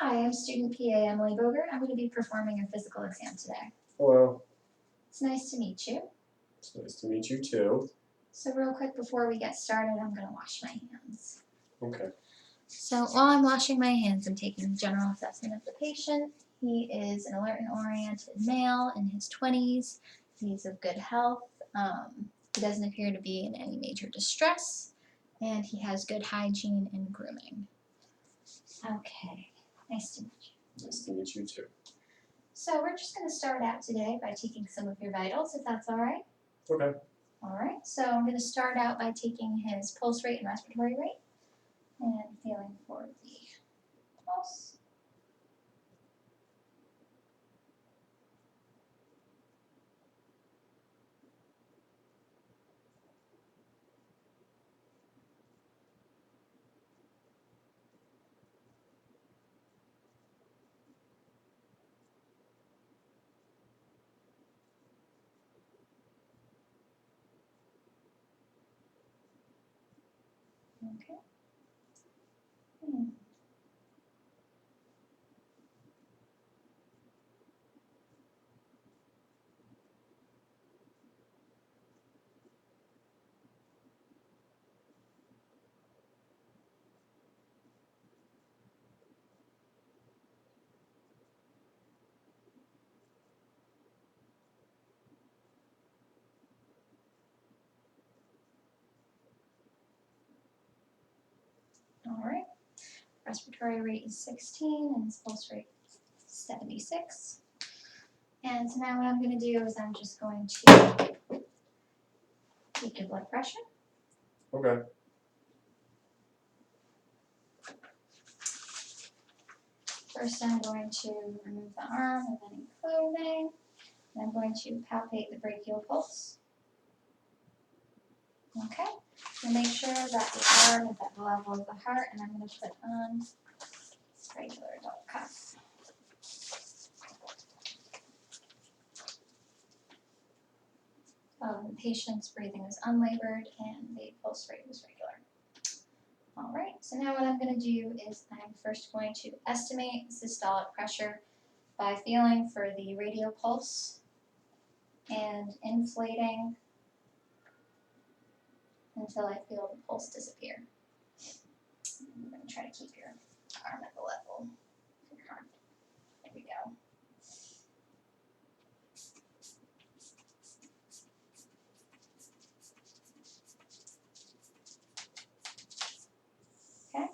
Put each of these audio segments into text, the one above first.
Hi, I'm student PA Emily Boger. I'm going to be performing your physical exam today. Hello. It's nice to meet you. It's nice to meet you too. So real quick before we get started, I'm going to wash my hands. Okay. So while I'm washing my hands, I'm taking a general assessment of the patient. He is an alert and oriented male in his 20s. He's of good health. He doesn't appear to be in any major distress, and he has good hygiene and grooming. Okay, nice to meet you. Nice to meet you too. So we're just going to start out today by taking some of your vitals, if that's all right. Okay. All right, so I'm going to start out by taking his pulse rate and respiratory rate and feeling for the pulse. Okay. All right. Respiratory rate is 16 and his pulse rate is 76. And so now what I'm going to do is I'm just going to take your blood pressure. Okay. First, I'm going to remove the arm of any clothing. And I'm going to palpate the brachial pulse. Okay. So make sure that the arm is at the level of the heart, and I'm going to put on regular adult cuff. The patient's breathing was unlabored and the pulse rate was regular. All right, so now what I'm going to do is I'm first going to estimate systolic pressure by feeling for the radial pulse and inflating until I feel the pulse disappear. I'm going to try to keep your arm at the level of your heart. There we go. Okay.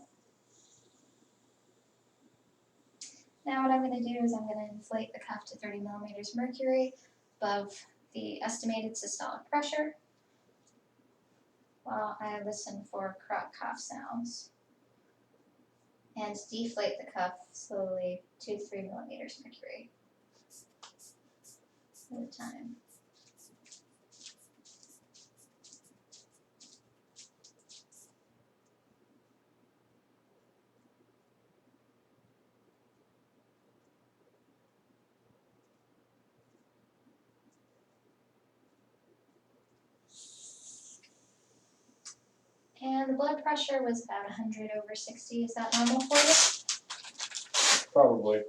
Now what I'm going to do is I'm going to inflate the cuff to 30 millimeters mercury above the estimated systolic pressure while I listen for cough sounds, and deflate the cuff slowly 2 to 3 millimeters mercury at a time. And the blood pressure was about 100/60. Is that normal for you? Probably.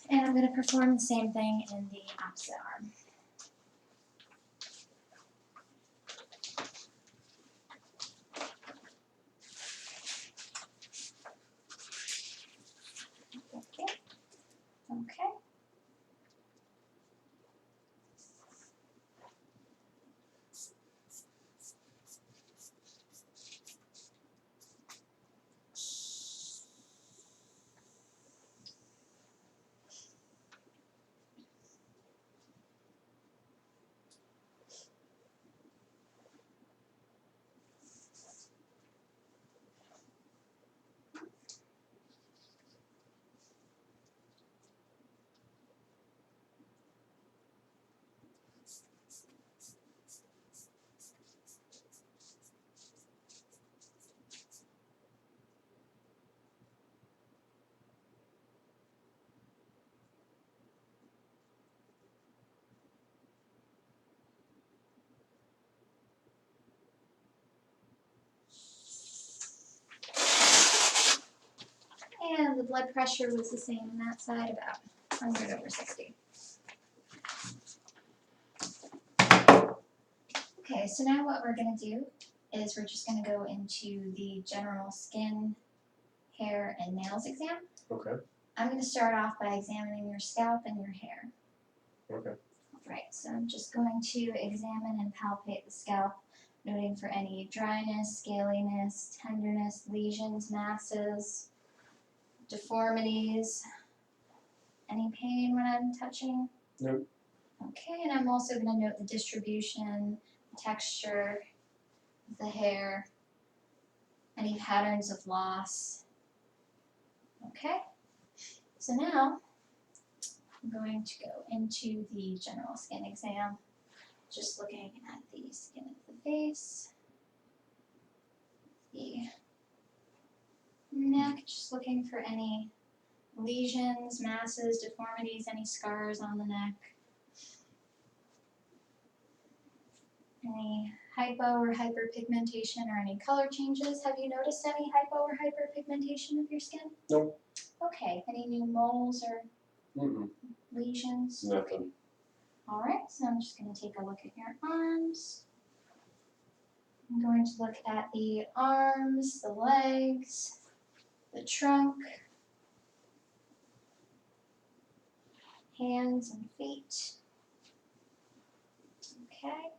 And I'm going to perform the same thing in the opposite arm. Okay. Okay. the blood pressure was the same on that side, about 100/60. Okay, so now what we're gonna do is we're just gonna go into the general skin, hair, and nails exam. Okay. I'm gonna start off by examining your scalp and your hair. Okay. Right, so I'm just going to examine and palpate the scalp, noting for any dryness, scaliness, tenderness, lesions, masses, deformities, any pain when I'm touching. Nope. Okay, and I'm also going to note the distribution, the texture of the hair, any patterns of loss. Okay, so now I'm going to go into the general skin exam, just looking at the skin of the face, the neck, just looking for any lesions, masses, deformities, any scars on the neck, any hypo or hyperpigmentation or any color changes. Have you noticed any hypo or hyperpigmentation of your skin? Nope. Okay, any new moles or Mm-mm. lesions? Nothing. Alright, so I'm just going to take a look at your arms. I'm going to look at the arms, the legs, the trunk, hands and feet. Okay,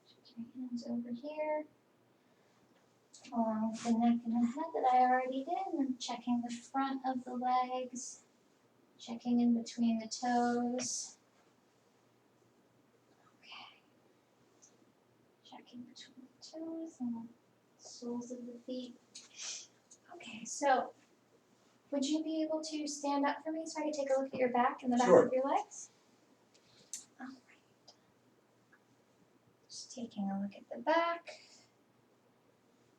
put your hands over here, along with the neck and the head that I already did. I'm checking the front of the legs, checking in between the toes. Okay, checking between the toes and the soles of the feet. Okay, so would you be able to stand up for me so I can take a look at your back and the back Sure. of your legs? All right. Just taking a look at the back.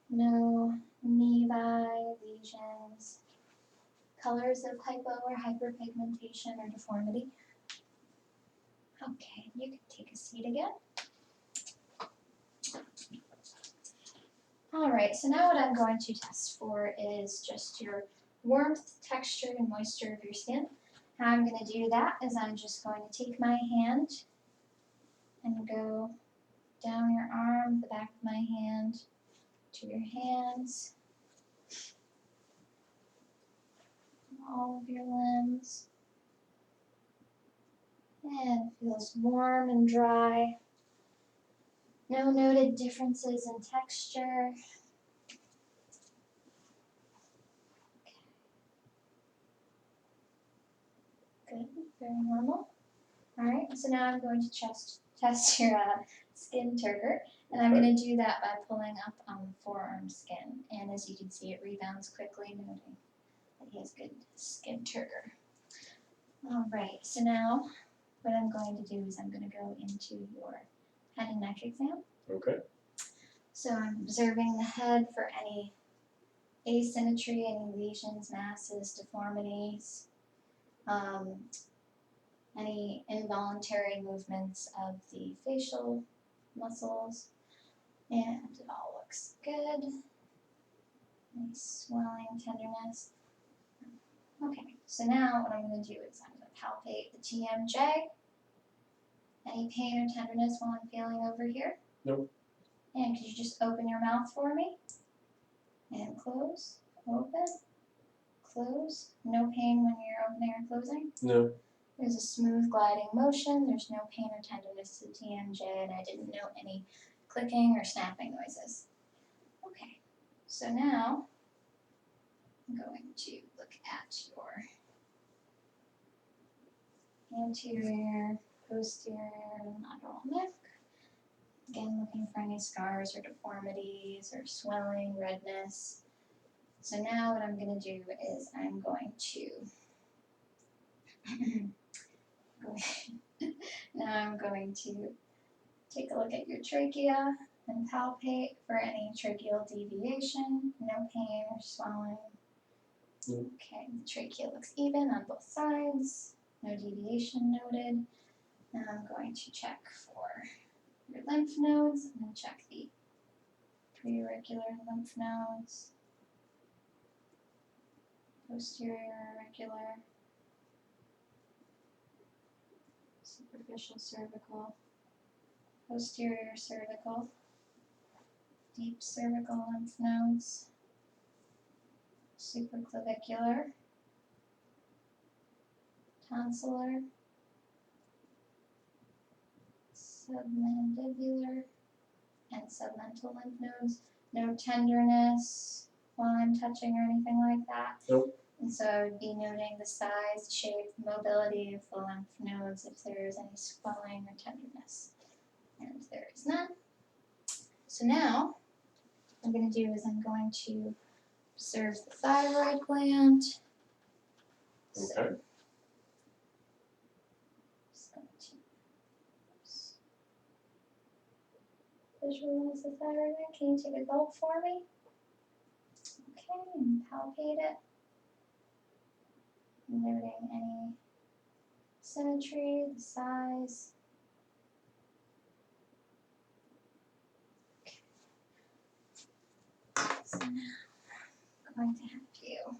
No nevi, lesions, colors of hypo or hyperpigmentation or deformity. Okay, you can take a seat again. All right, so now what I'm going to test for is just your warmth, texture, and moisture of your skin. How I'm going to do that is I'm just going to take my hand and go down your arm, the back of my hand, to your hands, all of your limbs. And it feels warm and dry. No noted differences in texture. Good, very normal. Alright, so now I'm going to test your skin turgor, and I'm going to do that by pulling up on the forearm skin. And as you can see, it rebounds quickly, noting that he has good skin turgor. Alright, so now what I'm going to do is I'm going to go into your head and neck exam. Okay. So I'm observing the head for any asymmetry, any lesions, masses, deformities, any involuntary movements of the facial muscles, and it all looks good. Any swelling, tenderness. Okay, so now what I'm going to do is I'm going to palpate the TMJ. Any pain or tenderness while I'm feeling over here? Nope. And could you just open your mouth for me? And close, open, close. No pain when you're opening or closing? No. There's a smooth gliding motion. There's no pain or tenderness to the TMJ, and I didn't note any clicking or snapping noises. Okay, so now I'm going to look at your anterior, posterior, and lateral neck. Again, looking for any scars or deformities or swelling, redness. So now what I'm going to do is I'm going to now I'm going to take a look at your trachea and palpate for any tracheal deviation, no pain or swelling. Okay, the trachea looks even on both sides, no deviation noted. Now I'm going to check for your lymph nodes. I'm going to check the preauricular lymph nodes, posterior auricular, superficial cervical, posterior cervical, deep cervical lymph nodes, supraclavicular, tonsillar, submandibular, and submental lymph nodes. No tenderness while I'm touching or anything like that. Nope. And so I would be noting the size, shape, mobility of the lymph nodes if there is any swelling or tenderness. And there is none. So now, what I'm going to do is I'm going to observe the thyroid gland. So Okay. just going to visualize the thyroid gland. Can you take a gulp for me? Okay, and palpate it. Noting any symmetry, the size. So now I'm going to have you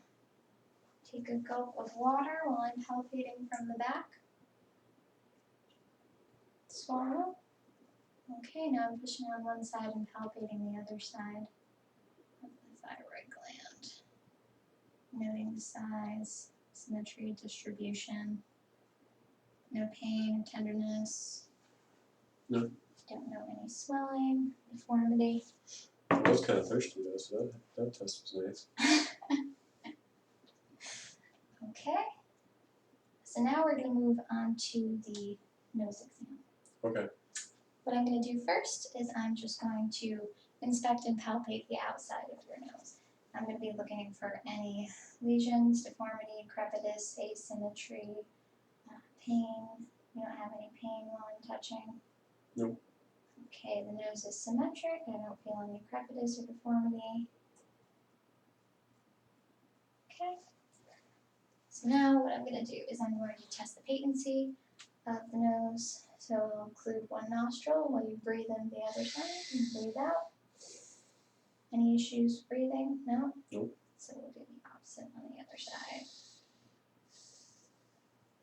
take a gulp of water while I'm palpating from the back. Swallow. Okay, now I'm pushing on one side and palpating the other side of the thyroid gland. Noting the size, symmetry, distribution. No pain, tenderness. No. Don't know any swelling, deformity. I was kind of thirsty though, so that test was nice. Okay. So now we're going to move on to the nose exam. Okay. What I'm going to do first is I'm just going to inspect and palpate the outside of your nose. I'm going to be looking for any lesions, deformity, crepitus, asymmetry, pain. You don't have any pain while I'm touching? Nope. Okay, the nose is symmetric. I don't feel any crepitus or deformity. Okay. So now what I'm going to do is I'm going to test the patency of the nose. So I'll include one nostril while you breathe in the other side and breathe out. Any issues breathing? No? Nope. So we'll do the opposite on the other side.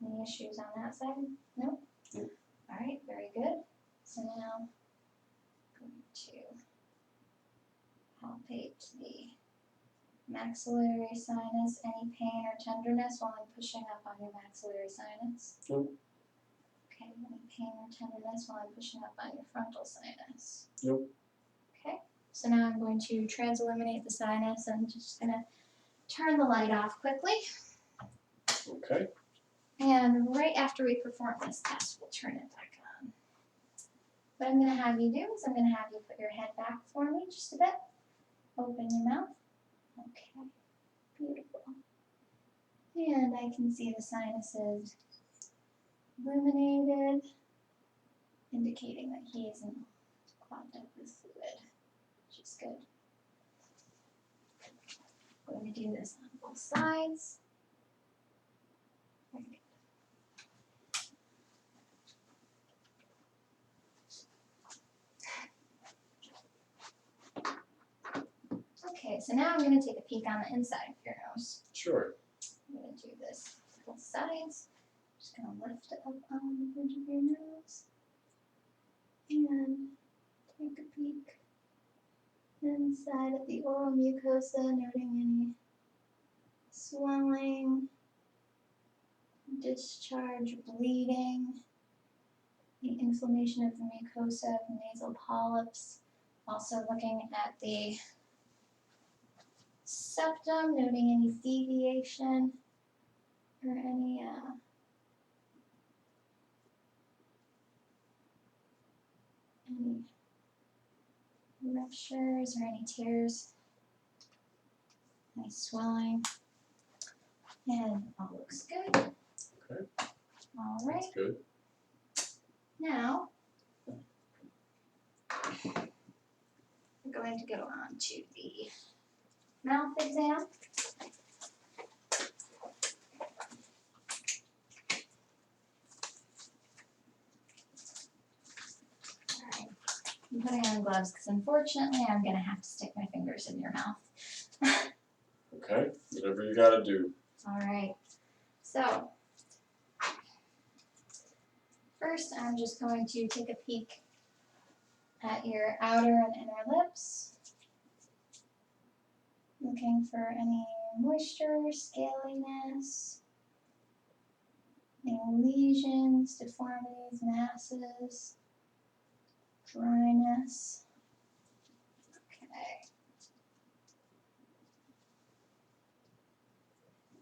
Any issues on that side? No? Nope. All right, very good. So now I'm going to palpate the maxillary sinus. Any pain or tenderness while I'm pushing up on your maxillary sinus? Nope. Okay, any pain or tenderness while I'm pushing up on your frontal sinus? Nope. Okay, so now I'm going to transilluminate the sinus. I'm just going to turn the light off quickly. Okay. And right after we perform this test, we'll turn it back on. What I'm going to have you do is I'm going to have you put your head back for me just a bit. Open your mouth. Okay, beautiful. And I can see the sinuses illuminated, indicating that he isn't clogged up with fluid, which is good. I'm going to do this on both sides. Very good. Okay, so now I'm going to take a peek on the inside of your nose. Sure. I'm going to do this on both sides. Just going to lift it up on the bridge of your nose. And take a peek inside of the oral mucosa, noting any swelling, discharge, bleeding, the inflammation of the mucosa, nasal polyps. Also looking at the septum, noting any deviation or any ruptures or any tears, any swelling. And all looks good. Okay. All right. That's good. Now, we're going to go on to the mouth exam. Alright, I'm putting on gloves because unfortunately I'm going to have to stick my fingers in your mouth. Okay. Whatever you gotta do. All right. So first, I'm just going to take a peek at your outer and inner lips, looking for any moisture, scaliness, any lesions, deformities, masses, dryness. Okay.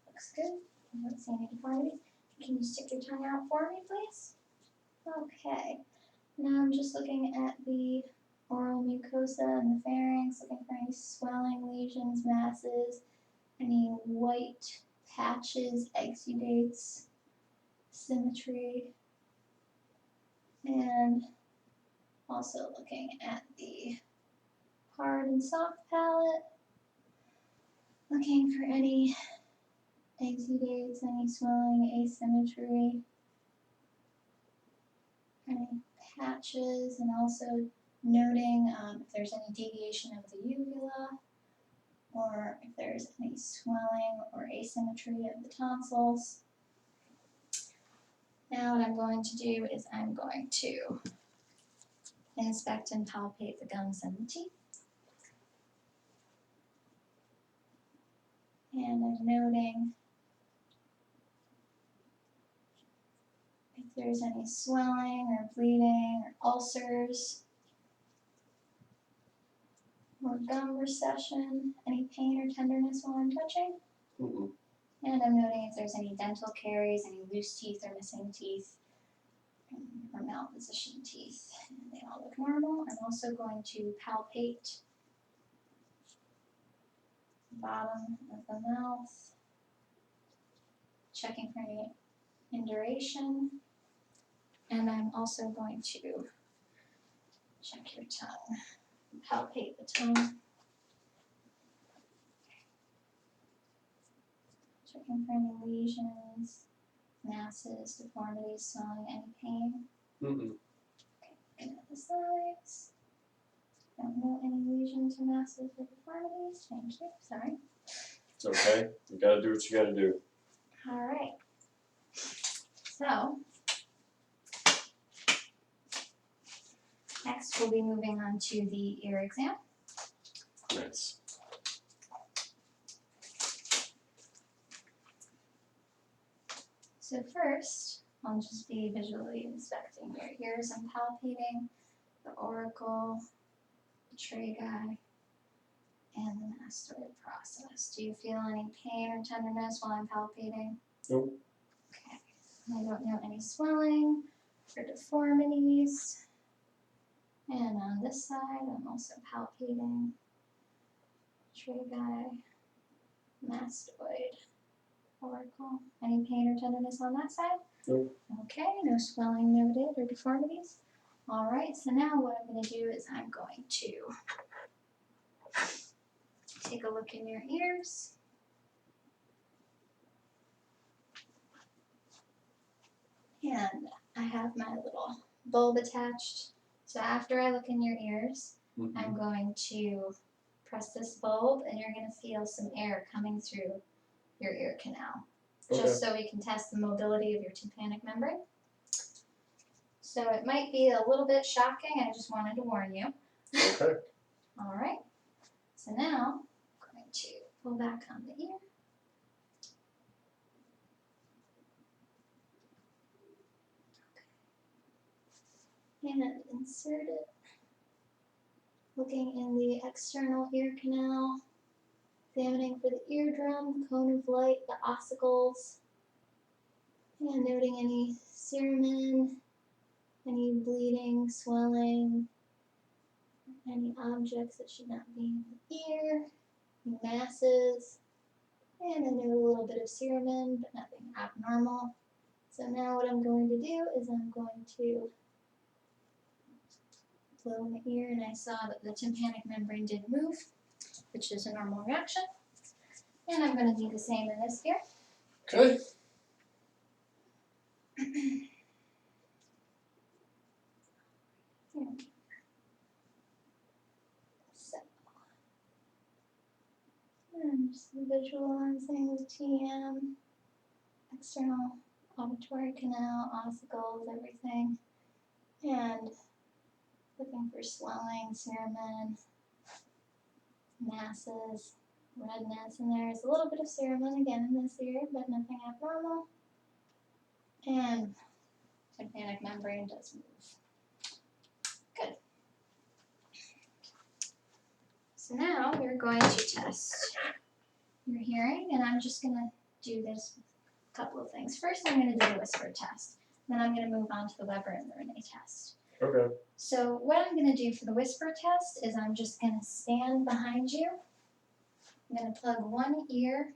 Looks good. I don't see any deformity. Can you stick your tongue out for me, please? Okay. Now I'm just looking at the oral mucosa and the pharynx, looking for any swelling, lesions, masses, any white patches, exudates, symmetry, and also looking at the hard and soft palate, looking for any exudates, any swelling, asymmetry, any patches, and also noting if there's any deviation of the uvula, or if there's any swelling or asymmetry of the tonsils. Now what I'm going to do is I'm going to inspect and palpate the gums and the teeth. And I'm noting if there's any swelling or bleeding or ulcers or gum recession, any pain or tenderness while I'm touching. Mm-mm. And I'm noting if there's any dental caries, any loose teeth or missing teeth, or malpositioned teeth. And they all look normal. I'm also going to palpate the bottom of the mouth, checking for any induration. And I'm also going to check your tongue, palpate the tongue, checking for any lesions, masses, deformities, swelling, any pain. Mm-mm. Looking at the sides. Don't know any lesions or masses or deformities. Thank you. Sorry. It's okay. You gotta do what you gotta do. All right. So next we'll be moving on to the ear exam. Nice. So first, I'll just be visually inspecting your ears and palpating the auricle, the trachea, and the mastoid process. Do you feel any pain or tenderness while I'm palpating? Nope. Okay. I don't know any swelling or deformities. And on this side, I'm also palpating trachea, mastoid, auricle. Any pain or tenderness on that side? Nope. Okay, no swelling noted or deformities. All right, so now what I'm going to do is I'm going to take a look in your ears. And I have my little bulb attached. So after I look in your ears, Mm-hmm. I'm going to press this bulb and you're going to feel some air coming through your ear canal. Okay. Just so we can test the mobility of your tympanic membrane. So it might be a little bit shocking, I just wanted to warn you. Okay. All right, so now I'm going to pull back on the ear. And insert it. Looking in the external ear canal, examining for the eardrum, the cone of light, the ossicles, and noting any cerumen, any bleeding, swelling, any objects that should not be in the ear, any masses, and I note a little bit of cerumen, but nothing abnormal. So now what I'm going to do is I'm going to blow in the ear, and I saw that the tympanic membrane did move, which is a normal reaction. And I'm going to do the same in this ear. Okay. So, And just visualizing the TM, external auditory canal, ossicles, everything. And looking for swelling, cerumen, masses, redness, and there's a little bit of cerumen again in this ear, but nothing abnormal. And tympanic membrane does move. Good. So now we're going to test your hearing, and I'm just going to do this with a couple of things. First, I'm going to do the whisper test. Then I'm going to move on to the Weber and the Renee test. Okay. So what I'm going to do for the whisper test is I'm just going to stand behind you. I'm going to plug one ear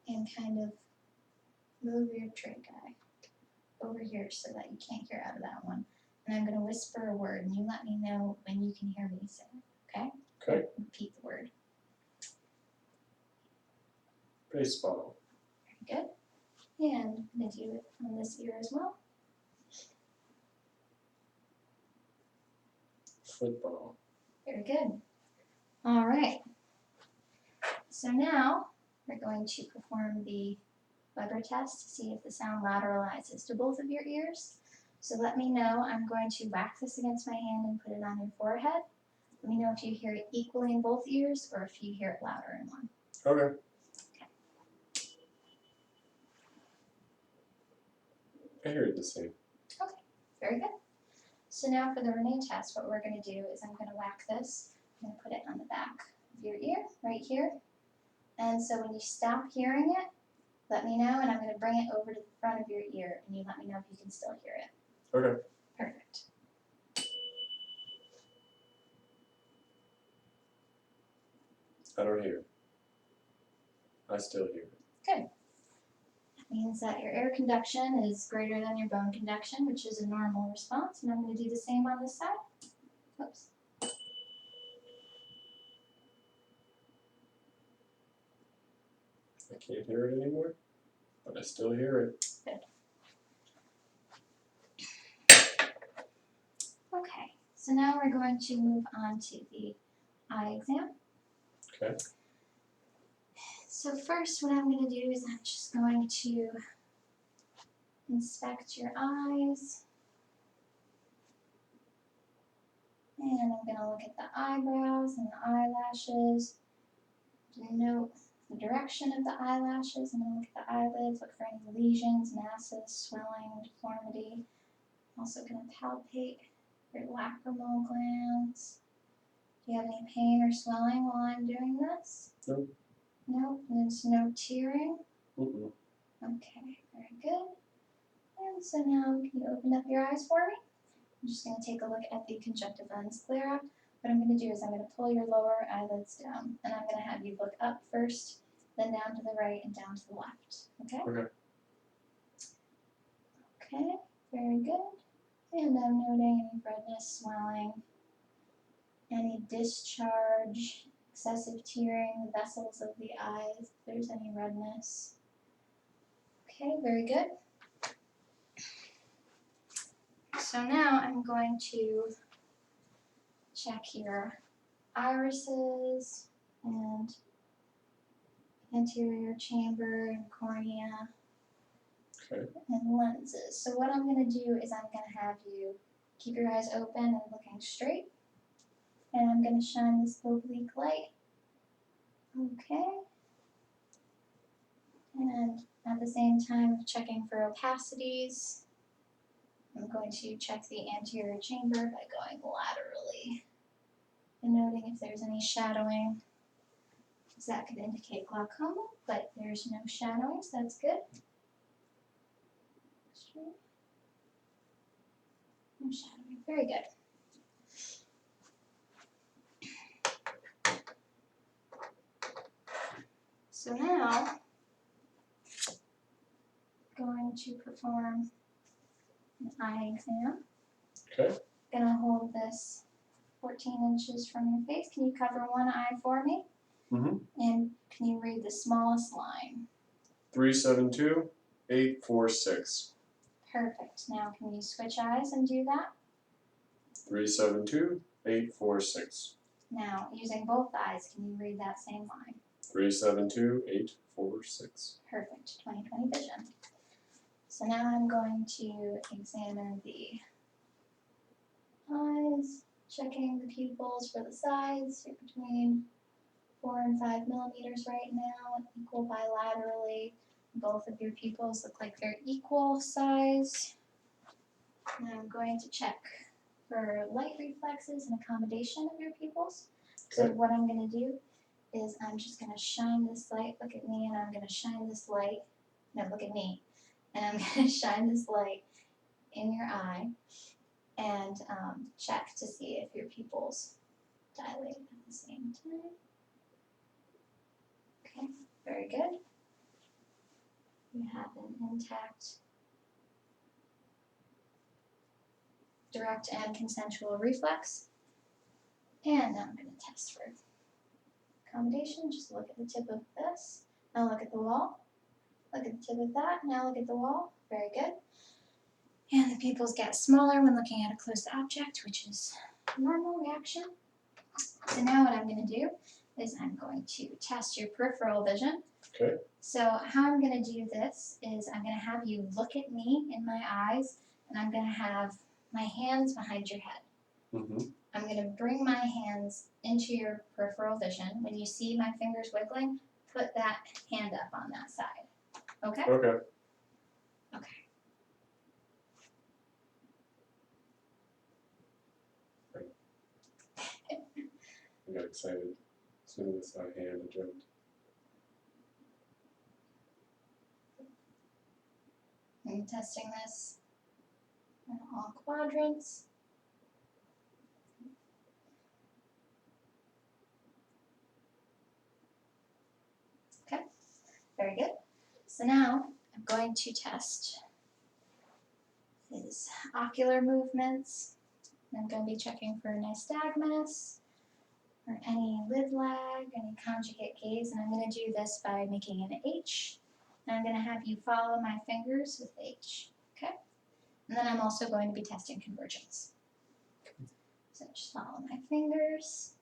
and kind of move your trach eye over here so that you can't hear out of that one. And I'm going to whisper a word, and you let me know when you can hear me say it, okay? Okay. Repeat the word. Baseball. Very good. And I'm going to do it on this ear as well. Football. Very good. All right. So now we're going to perform the Weber test to see if the sound lateralizes to both of your ears. So let me know. I'm going to whack this against my hand and put it on your forehead. Let me know if you hear it equally in both ears or if you hear it louder in one. Okay. I hear it the same. Okay, very good. So now for the Renee test, what we're going to do is I'm going to whack this. I'm going to put it on the back of your ear, right here. And so when you stop hearing it, let me know, and I'm going to bring it over to the front of your ear, and you let me know if you can still hear it. Okay. Perfect. I don't hear it. I still hear it. Good. That means that your air conduction is greater than your bone conduction, which is a normal response, and I'm going to do the same on this side. Oops. I can't hear it anymore, but I still hear it. Good. Okay, so now we're going to move on to the eye exam. Okay. So first what I'm going to do is I'm just going to inspect your eyes. And I'm going to look at the eyebrows and the eyelashes. Note the direction of the eyelashes. I'm going to look at the eyelids, look for any lesions, masses, swelling, deformity. I'm also going to palpate your lacrimal glands. Do you have any pain or swelling while I'm doing this? No. No? There's no tearing? Mm-mm. Okay, very good. And so now can you open up your eyes for me? I'm just going to take a look at the conjunctiva and sclera. What I'm going to do is I'm going to pull your lower eyelids down, and I'm going to have you look up first, then down to the right and down to the left. Okay? Okay. Okay, very good. And I'm noting any redness, swelling, any discharge, excessive tearing, the vessels of the eyes, if there's any redness. Okay, very good. So now I'm going to check your irises and anterior chamber and cornea Okay. and lenses. So what I'm going to do is I'm going to have you keep your eyes open and looking straight. And I'm going to shine this oblique light. Okay. And at the same time of checking for opacities, I'm going to check the anterior chamber by going laterally and noting if there's any shadowing. That could indicate glaucoma, but there's no shadowing, so that's good. Straight. No shadowing, very good. So now, going to perform an eye exam. Okay. Gonna hold this 14 inches from your face. Can you cover one eye for me? Mm-hmm. And can you read the smallest line? 372-846. Perfect. Now can you switch eyes and do that? 372-846. Now, using both eyes, can you read that same line? 372-846. Perfect, 20/20 vision. So now I'm going to examine the eyes, checking the pupils for the size. You're between 4 and 5 millimeters right now, equal bilaterally. Both of your pupils look like they're equal size. And I'm going to check for light reflexes and accommodation of your pupils. So Okay. what I'm going to do is I'm just going to shine this light, look at me, and I'm going to shine this light, no, look at me, and I'm going to shine this light in your eye and check to see if your pupils dilate at the same time. Okay, very good. You have an intact, direct and consensual reflex. And now I'm going to test for accommodation. Just look at the tip of this. Now look at the wall. Look at the tip of that. Now look at the wall. Very good. And the pupils get smaller when looking at a close object, which is a normal reaction. So now what I'm going to do is I'm going to test your peripheral vision. Okay. So how I'm going to do this is I'm going to have you look at me in my eyes, and I'm going to have my hands behind your head. Mm-hmm. I'm going to bring my hands into your peripheral vision. When you see my fingers wiggling, put that hand up on that side. Okay? Okay. Okay. I got excited as soon as I hand jumped. I'm testing this in all quadrants. Okay, very good. So now I'm going to test his ocular movements. I'm going to be checking for nystagmus or any lid lag, any conjugate gaze, and I'm going to do this by making an H. And I'm going to have you follow my fingers with H, okay? And then I'm also going to be testing convergence. So just follow my fingers.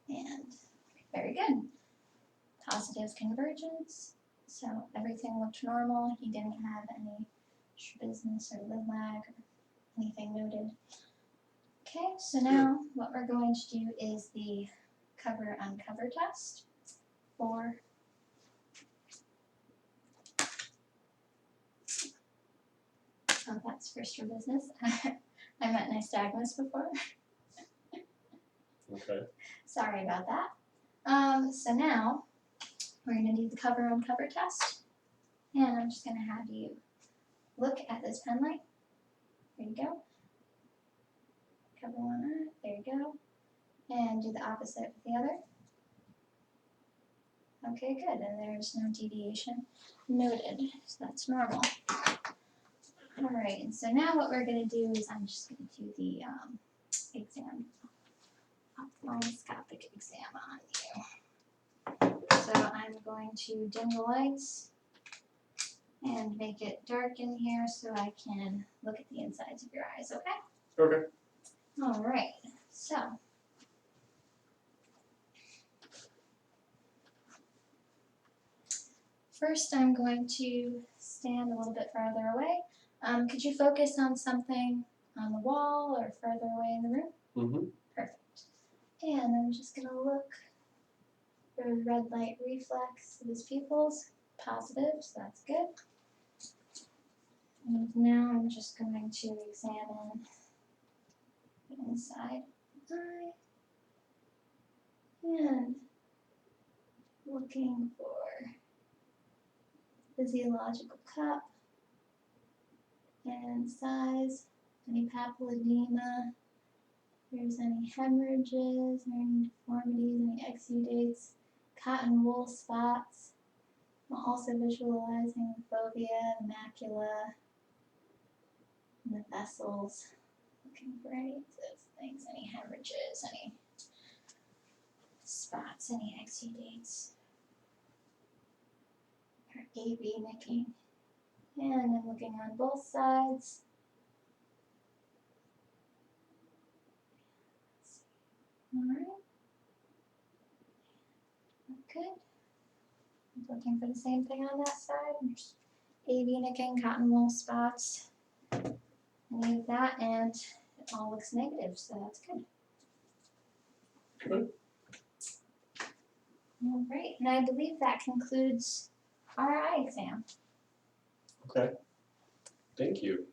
And very good. Positive convergence. So everything looked normal. He didn't have any strabismus or lid lag or anything noted. Okay, so now what we're going to do is the cover uncover test for that's for strabismus. I meant nystagmus before. Okay. Sorry about that. So now we're going to do the cover uncover test, and I'm just going to have you look at this pen light. There you go. Cover one eye. There you go. And do the opposite with the other. Okay, good. And there's no deviation noted, so that's normal. All right, and so now what we're going to do is I'm just going to do the exam, ophthalmoscopic exam on you. So I'm going to dim the lights and make it dark in here so I can look at the insides of your eyes, okay? Okay. All right, so first I'm going to stand a little bit farther away. Could you focus on something on the wall or further away in the room? Mm-hmm. Perfect. And I'm just going to look for the red light reflex of his pupils. Positive, so that's good. And now I'm just going to examine the inside eye and looking for physiological cup and size, any papilledema, if there's any hemorrhages or any deformities, any exudates, cotton wool spots. I'm also visualizing the fovea, the macula, and the vessels, looking for any of those things, any hemorrhages, any spots, any exudates, or AV nicking. And I'm looking on both sides. Alright. Good. I'm looking for the same thing on that side. There's AV nicking, cotton wool spots, any of that, and it all looks negative, so that's good. Good. Alright, and I believe that concludes our eye exam. Okay. Thank you.